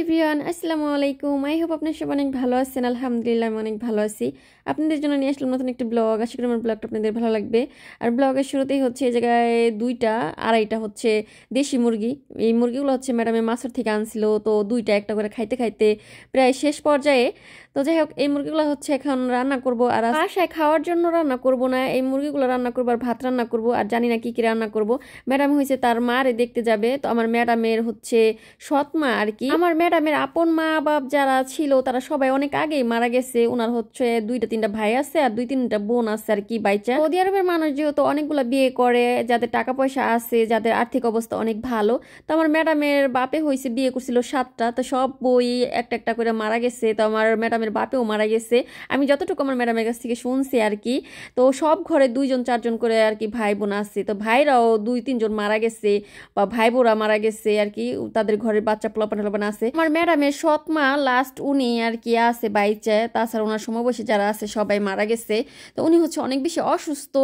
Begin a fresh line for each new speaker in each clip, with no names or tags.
Everyone, আসসালামু আলাইকুম। I hope আপনার সব অনেক ভালো আছেন। আলহামদুলিল্লাহ আমি অনেক ভালো আছি। আপনাদের জন্য নিয়ে আসলাম নতুন একটি ব্লগ। আশা করি আমার ব্লগটা আপনাদের ভালো লাগবে। আর ব্লগের শুরুতেই হচ্ছে এই জায়গায় দুইটা আড়াইটা হচ্ছে দেশি মুরগি। এই মুরগিগুলো হচ্ছে ম্যাডামে মাছের থেকে আনছিল, তো দুইটা একটা করে খাইতে খাইতে প্রায় শেষ পর্যায়ে। তো যাই হোক, এই মুরগিগুলো হচ্ছে এখন রান্না করব। আর বাসায় খাওয়ার জন্য রান্না করব না, এই মুরগিগুলো রান্না করবো আর ভাত রান্না করব। আর জানি না কি কি রান্না করব। ম্যাডাম হয়েছে তার মারে দেখতে যাবে, তো আমার ম্যাডামের হচ্ছে সৎ মা আর কি। আমার ম্যাডামের আপন মা বাপ যারা ছিল তারা সবাই অনেক আগেই মারা গেছে। ওনার হচ্ছে দুইটা তিনটা ভাই আছে আর দুই তিনটা বোন আছে আর কি বাইচা। সৌদি আরবের মানুষ যেহেতু অনেকগুলা বিয়ে করে, যাদের টাকা পয়সা আছে, যাদের আর্থিক অবস্থা অনেক ভালো। তো আমার ম্যাডামের বাপে হয়েছে বিয়ে করছিল 7টা, তো সব বই একটা একটা করে মারা গেছে। তো আমার ম্যাডামের বাপেও মারা গেছে, আমি যতটুকু আমার ম্যাডামের কাছ থেকে শুনছি আর কি। তো সব ঘরে 2জন 4জন করে আর কি ভাই বোন আছে। তো ভাইরাও 2-3জন মারা গেছে বা ভাই বোরা মারা গেছে আর কি। তাদের ঘরের বাচ্চা পোলাপান আছে। আমার ম্যাডামের সৎ মা লাস্ট উনি আর কি আছে বাইচে। তাছাড়া ওনার সমবয়সী যারা আছে সবাই মারা গেছে। তো উনি হচ্ছে অনেক বেশি অসুস্থ।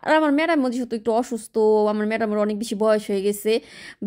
আর আমার ম্যাডামও যেহেতু একটু অসুস্থ, আমার ম্যাডামের অনেক বেশি বয়স হয়ে গেছে,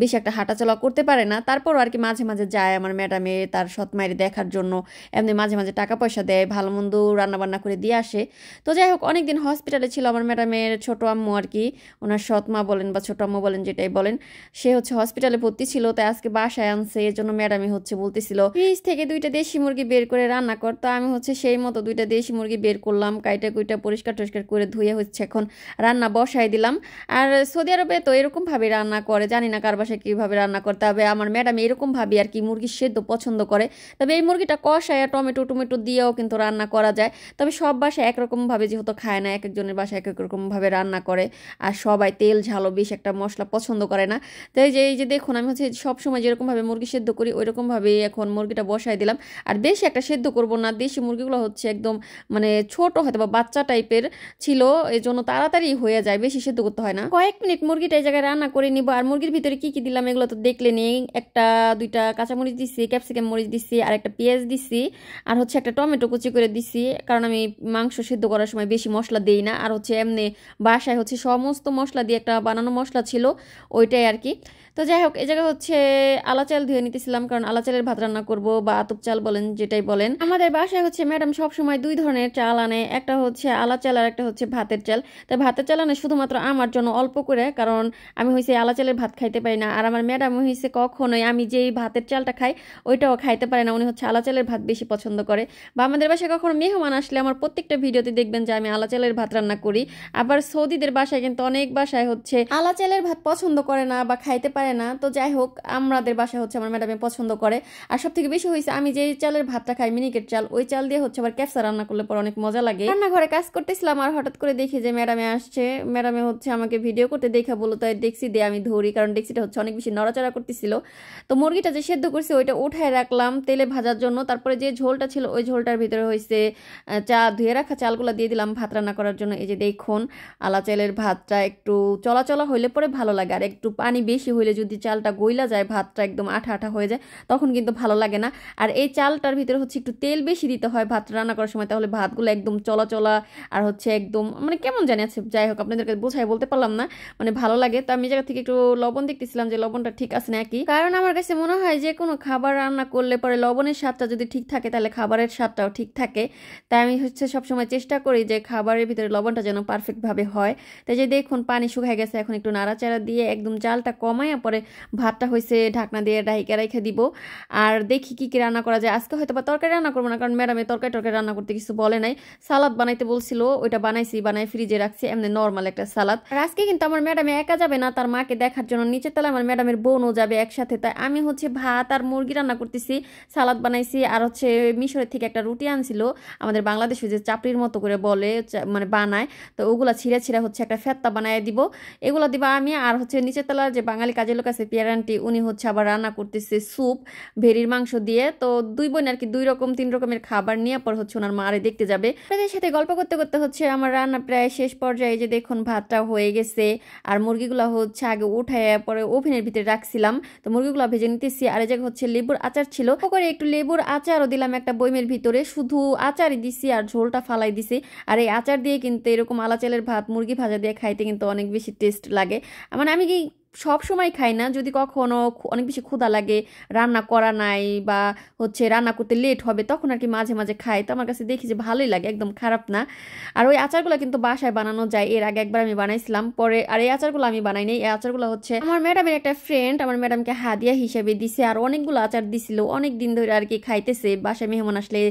বেশি একটা হাঁটাচলা করতে পারে না। তারপর আর কি মাঝে মাঝে যায় আমার ম্যাডামে তার সৎ মায়ের দেখার জন্য। এমনি মাঝে মাঝে টাকা পয়সা দেয়, ভালো মন্দ রান্না বান্না করে দিয়ে আসে। তো যাই হোক, অনেকদিন হসপিটালে ছিল আমার ম্যাডামের ছোট আম্মু আর কি। ওনার সৎ মা বলেন বা ছোট আম্মু বলেন, যেটাই বলেন, সে হচ্ছে হসপিটালে ভর্তি ছিল। তাই আজকে বাসায় আনছে, এর জন্য ম্যাডামই হচ্ছে বলতেছিল ফ্রিজ থেকে 2টা দেশি মুরগি বের করে রান্না কর। তো আমি হচ্ছে সেই মতো 2টা দেশি মুরগি বের করলাম, কাইটা কুইটা পরিষ্কার টরিষ্কার করে ধুয়ে হচ্ছে এখন রান্না বসাই দিলাম। আর সৌদি আরবে তো এরকম ভাবে রান্না করে, জানি না কার বাসায় কিভাবে রান্না করতে হবে। আমার ম্যাডাম এরকম ভাবে আর কি মুরগি সেদ্ধ পছন্দ করে। তবে এই মুরগিটা কষায় টমেটো টমেটো দিয়েও কিন্তু রান্না করা যায়। তবে সব বাসায় একরকম ভাবে যেহেতু খায় না, এক একজনের বাসায় এক এক রকম ভাবে রান্না করে। আর সবাই তেল ঝালও বেশ একটা মশলা পছন্দ করে না। তো এই যে দেখুন, আমি হচ্ছে সবসময় যেরকম ভাবে মুরগি সেদ্ধ করি ওইরকম ভাবে এখন মুরগিটা বসাই দিলাম। আর বেশি একটা সেদ্ধ করব না, দেশি মুরগিগুলো হচ্ছে একদম মানে ছোট হয়তো বা বাচ্চা টাইপের ছিল, এই জন্য তাড়াতাড়ি হয়ে যায়, বেশি সেদ্ধ করতে হয় না। কয়েক মিনিট মুরগিটা এই জায়গায় রান্না করে নিব। আর মুরগির ভিতরে কি কি দিলাম এগুলো তো দেখলে নেই। একটা 2টা কাঁচামরিচ দিছি, ক্যাপসিকাম মরিচ দিছি, আর একটা পেঁয়াজ দিছি, আর হচ্ছে একটা টমেটো কুচি করে দিছি। কারণ আমি মাংস সেদ্ধ করার সময় বেশি মশলা দেই না। আর হচ্ছে এমনি বাসায় হচ্ছে সমস্ত মশলা দিয়ে একটা বানানো মশলা ছিল, ওইটাই আর কি। তো যাই হোক, এই জায়গায় হচ্ছে আলা চাল ধুয়ে নিতেছিলাম, কারণ আলা চালের ভাত রান্না করব বা আতপ চাল বলেন, যেটাই বলেন। আমাদের বাসায় হচ্ছে ম্যাডাম সবসময় 2 ধরনের চাল আনে, একটা হচ্ছে আলা চাল আর একটা হচ্ছে ভাতের চাল। তাই ভাতের চাল আনে শুধুমাত্র আমার জন্য অল্প করে, কারণ আমি হয়েছে আলা চালের ভাত খাইতে পারি না। আর আমার ম্যাডাম হয়েছে কখনোই আমি যেই ভাতের চালটা খাই ওইটাও খাইতে পারে না, উনি হচ্ছে আলা চালের ভাত বেশি পছন্দ করে। বা আমাদের বাসায় কখনো মেহমান আসলে আমার প্রত্যেকটা ভিডিওতে দেখবেন যে আমি আলা চালের ভাত রান্না করি। আবার সৌদিদের বাসায় কিন্তু অনেক বাসায় হচ্ছে আলা চালের ভাত পছন্দ করে না বা খাইতে পারে না। তো যাই হোক, আমাদের বাসায় হচ্ছে আমার ম্যাডামে পছন্দ করে। আর সব থেকে বেশি হয়েছে আমি যে চালের ভাতটা খাই, মিনিকেট চাল, ওই চাল দিয়ে হচ্ছে আবার ক্যাপসা রান্না করলে পরে অনেক মজা লাগে। রান্নাঘরে কাজ করতেছিলাম আর হঠাৎ করে দেখি যে ম্যাডামে আসছে। ম্যাডামে হচ্ছে আমাকে ভিডিও করতে দেখা বলো, তাই ডেক্সি দিয়ে আমি ধরি, কারণ ডেক্সিটা হচ্ছে অনেক বেশি নড়াচড়া করতেছিল। তো মুরগিটা যে সেদ্ধ করছি ওইটা উঠায় রাখলাম তেলে ভাজার জন্য। তারপরে যে ঝোলটা ছিল ওই ঝোলটার ভিতরে হয়েছে ধুয়ে রাখা চালগুলো দিয়ে দিলাম ভাত রান্না করার জন্য। এই যে দেখুন, আলা চালের ভাতটা একটু চলাচলা হইলে পরে ভালো লাগে, আর একটু পানি বেশি হইলে যদি চালটা গইলা যায়, ভাতটা একদম আঠা আঠা হয়ে যায়, তখন কিন্তু ভালো লাগে না। আর এই চালটার ভিতরে হচ্ছে একটু তেল বেশি দিতে হয় ভাত রান্না করার সময়, তাহলে ভাতগুলো একদম চলাচলা আর হচ্ছে একদম মানে কেমন জানি আছে। যাই হোক, আপনাদেরকে বোঝাই বলতে পারলাম না, মানে ভালো লাগে। তো আমি জায়গা থেকে একটু লবণ দেখতেছিলাম যে লবণটা ঠিক আছে নাকি, কারণ আমার কাছে মনে হয় যে কোনো খাবার রান্না করলে পরে লবণের স্বাদটা যদি ঠিক থাকে তাহলে খাবারের স্বাদটাও ঠিক থাকে। তাই আমি হচ্ছে সবসময় চেষ্টা করি যে খাবারের ভিতরে লবণটা যেন পারফেক্ট ভাবে হয়। তাই যে দেখুন, পানি শুকায় গেছে, এখন একটু নাড়াচাড়া দিয়ে একদম জালটা কমায় পরে ভাতটা হয়েছে ঢাকনা দিয়ে ঢাইকা রেখে দিব। আর দেখি কি কি রান্না করা যায়। আজকে হয়তো বা তরকারি রান্না করবো না, কারণ ম্যাডামে তরকারি রান্না করতে কিছু বলে নাই। সালাদ বানাইতে বলছিল, ওইটা বানাই ফ্রিজে রাখছি, এমনি নর্মাল একটা সালাদ। আর আজকে কিন্তু আমার ম্যাডামে একা যাবে না, তার মাকে দেখার জন্য নিচে তলায় আমার ম্যাডামের বোনও যাবে একসাথে। তাই আমি হচ্ছে ভাত আর মুরগি রান্না করতেছি, সালাদ বানাইছি, আর হচ্ছে মিশরের থেকে একটা রুটি আনছিল, আমাদের বাংলাদেশে যে চাপড়ির মতো করে বলে মানে বানায়, তো ওগুলা ছিঁড়া ছিঁড়া হচ্ছে একটা ফেত্তা বানায় দিব, এগুলো দিবা আমি। আর হচ্ছে নিচে তলার যে বাঙালি কাজের লোক আছে পিয়ারান্টি, উনি হচ্ছে আবার রান্না করতেছে স্যুপ ভেড়ির মাংস দিয়ে। তো 2 বোন আর কি 2 রকম 3 রকমের খাবার নিয়ে পর হচ্ছে ওনার মারে দেখতে যাবে। তাদের সাথে গল্প করতে করতে হচ্ছে আমার রান্না প্রায় শেষ পর্যায়ে। যে দেখুন, ভাতটা হয়ে গেছে আর মুরগিগুলো হচ্ছে আগে উঠায় পরে ওভেনের ভিতরে রাখছিলাম, তো মুরগিগুলো ভেজে নিতেছি। আর এই জায়গায় হচ্ছে লেবুর আচার ছিল, করে একটু লেবুর আচারও দিলাম একটা বইমের ভিতরে, শুধু আচারই দিছি আর ঝোলটা ফালাই দিছি। আর এই আচার দিয়ে কিন্তু এরকম আলা চালের ভাত মুরগি ভাজা দিয়ে খাইতে কিন্তু অনেক বেশি টেস্ট লাগে। মানে আমি কি সব সময় খাই না, যদি কখনো অনেক বেশি ক্ষুধা লাগে, রান্না করা নাই বা হচ্ছে রান্না করতে লেট হবে, তখন আর কি মাঝে মাঝে খাই। তো আমার কাছে দেখি যে ভালোই লাগে, একদম খারাপ না। আর ওই আচারগুলো কিন্তু বাসায় বানানো যায়, এর আগে একবার আমি বানাইছিলাম পরে। আর এই আচারগুলো আমি বানাই নাই, এই আচারগুলো হচ্ছে আমার ম্যাডামের একটা ফ্রেন্ড আমার ম্যাডামকে হাদিয়া হিসেবে দিছে। আর অনেকগুলো আচার দিছিল, অনেক দিন ধরে আর কি খাইতেছে, বাসায় মেহমান আসলে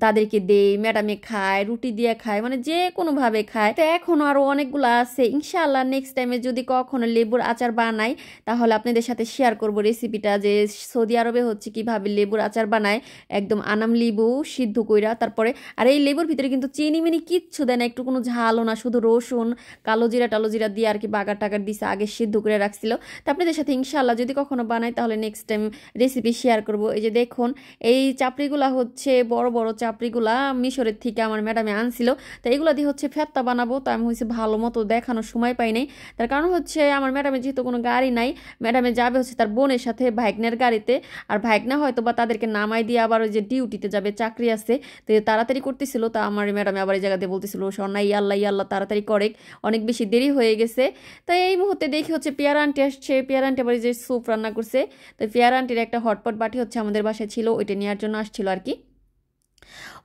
তাদেরকে দেই, ম্যাডামে খায়, রুটি দিয়ে খায়, মানে যে কোনো ভাবে খায়। তো এখনো আরো অনেকগুলো আছে, ইনশাআল্লাহ নেক্সট টাইমে যদি কখনো লেবুর আচার বানাই তাহলে আপনাদের সাথে শেয়ার করব রেসিপিটা, যে সৌদি আরবে হচ্ছে কিভাবে লেবুর আচার বানায়, একদম আনাম লেবু সিদ্ধ কইরা তারপরে। আর এই লেবুর ভিতরে কিন্তু চিনি মিনি কিচ্ছু দেয় না, একটু কোনো ঝালও না, শুধু রসুন কালো জিরা টালো জিরা দিয়ে আর কি বাগার টাগার দিছে, আগে সিদ্ধ করে রাখছিল। তো আপনাদের সাথে ইনশাআল্লাহ যদি কখনো বানাই তাহলে নেক্সট টাইম রেসিপি শেয়ার করব। এই যে দেখুন, এই চাপড়িগুলা হচ্ছে বড় বড় চাপড়িগুলা মিশরের থেকে আমার ম্যাডামে আনছিল। তো এগুলো দিয়ে হচ্ছে ফেত্তা বানাবো। তো আমি হচ্ছে ভালো মতো দেখানোর সময় পাই নাই, তার কারণ হচ্ছে আমার ম্যাডামের যেহেতু কোনো গাড়ি নাই, ম্যাডামে যাবে হচ্ছে তার বোনের সাথে ভাইগনের গাড়িতে। আর ভাইগনা হয়তো বা তাদেরকে নামাই দিয়ে আবার ওই যে ডিউটিতে যাবে, চাকরি আছে, তো তাড়াতাড়ি করতেছিল। তা আমার ম্যাডামে আবার এই জায়গাতে বলতেছিল সন্না ইয়া আল্লাহ তাড়াতাড়ি করে, অনেক বেশি দেরি হয়ে গেছে। তো এই মুহূর্তে দেখি হচ্ছে পেয়ারা আন্টি আসছে, পেয়ারা আন্টি আবার এই যে স্যুপ রান্না করছে। তো পেয়ারা আন্টির একটা হটপট বাটি হচ্ছে আমাদের বাসায় ছিল, ওইটা নেওয়ার জন্য আসছিল আর কি।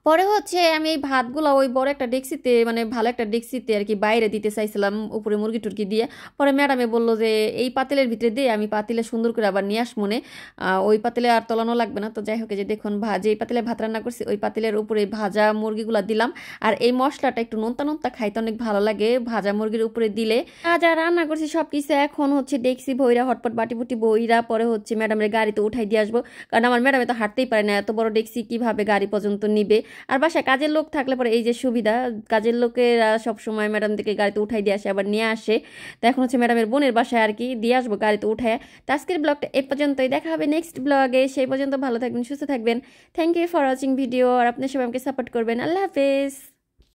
পরে হচ্ছে আমি এই ভাতগুলো ওই বড় একটা ডেক্সিতে, মানে ভালো একটা ডেক্সিতে আর কি বাইরে দিতে চাইছিলাম, উপরে মুরগি টুরগি দিয়ে। পরে ম্যাডামে বললো যে এই পাতিলের ভিতরে দিয়ে, আমি পাতিলে সুন্দর করে আবার নিয়ে আস মনে, ওই পাতিলে আর তলানো লাগবে না। তো যাই হোক, যে দেখুন এই পাতিলে ভাত রান্না করছি, ওই পাতিলের উপরে ভাজা মুরগিগুলো দিলাম। আর এই মশলাটা একটু নোনতা নোনতা খাইতে অনেক ভালো লাগে ভাজা মুরগির উপরে দিলে। যা রান্না করছি সব কিছু এখন হচ্ছে ডেক্সি বইরা হটপট বাটি বুটি বইরা পরে হচ্ছে ম্যাডামের গাড়িতে উঠাই দিয়ে আসবো, কারণ আমার ম্যাডামে তো হাঁটতেই পারে না, এত বড় ডেক্সি কিভাবে গাড়ি পর্যন্ত নিবে। আর বাসায় কাজের লোক থাকলে পরে এই যে সুবিধা, কাজের লোকেরা সবসময় ম্যাডামদেরকে গাড়িতে উঠাই দিয়ে আসে আবার নিয়ে আসে। তো এখন হচ্ছে ম্যাডামের বোনের বাসায় আর কি দিয়ে আসবো গাড়িতে উঠায়। তো আজকের ব্লগটা এ পর্যন্তই, দেখা হবে নেক্সট ব্লগে, সেই পর্যন্ত ভালো থাকবেন, সুস্থ থাকবেন। Thank you for watching video. আর আপনি সবাই আমাকে সাপোর্ট করবেন। আল্লাহ হাফেজ।